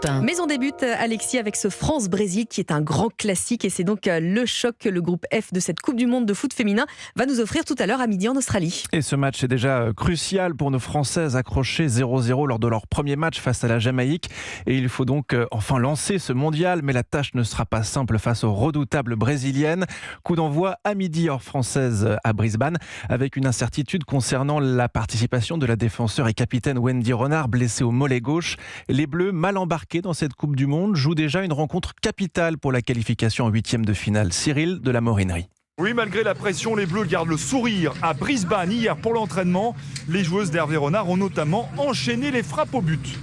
Europe 1. Mais on débute, Alexis, avec ce France-Brésil qui est un grand classique et c'est donc le choc que le groupe F de cette Coupe du Monde de foot féminin va nous offrir tout à l'heure à midi en Australie. Et ce match est déjà crucial pour nos Françaises accrochées 0-0 lors de leur premier match face à la Jamaïque. Et il faut donc enfin lancer ce mondial, mais la tâche ne sera pas simple face aux redoutables brésiliennes. Coup d'envoi à midi heure française à Brisbane, avec une incertitude concernant la participation de la défenseur et capitaine Wendy Renard, blessée au mollet gauche. Les Bleus, mal embarqués dans cette Coupe du Monde, jouent déjà une rencontre capitale pour la qualification en huitième de finale. Cyril de la Morinerie. Oui, malgré la pression, les Bleus gardent le sourire. À Brisbane, hier pour l'entraînement, les joueuses d'Hervé Renard ont notamment enchaîné les frappes au but.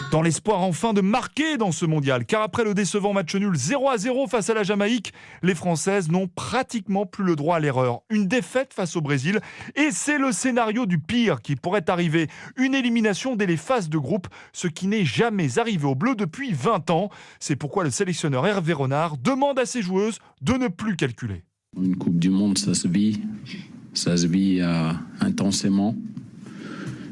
Dans l'espoir enfin de marquer dans ce mondial, car après le décevant match nul 0-0 face à la Jamaïque, les Françaises n'ont pratiquement plus le droit à l'erreur. Une défaite face au Brésil, et c'est le scénario du pire qui pourrait arriver. Une élimination dès les phases de groupe, ce qui n'est jamais arrivé aux Bleus depuis 20 ans. C'est pourquoi le sélectionneur Hervé Renard demande à ses joueuses de ne plus calculer. Une Coupe du Monde, ça se vit intensément.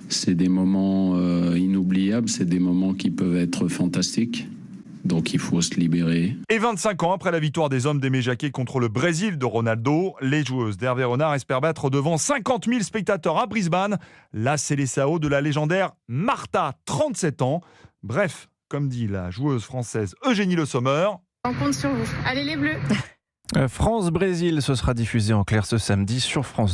C'est des moments inoubliables, c'est des moments qui peuvent être fantastiques. Donc il faut se libérer. Et 25 ans après la victoire des hommes d'Aimé Jacquet contre le Brésil de Ronaldo, les joueuses d'Hervé Renard espèrent battre devant 50 000 spectateurs à Brisbane la Seleção de la légendaire Marta, 37 ans. Bref, comme dit la joueuse française Eugénie Le Sommer, on compte sur vous. Allez les Bleus. France-Brésil, ce sera diffusé en clair ce samedi sur France 2.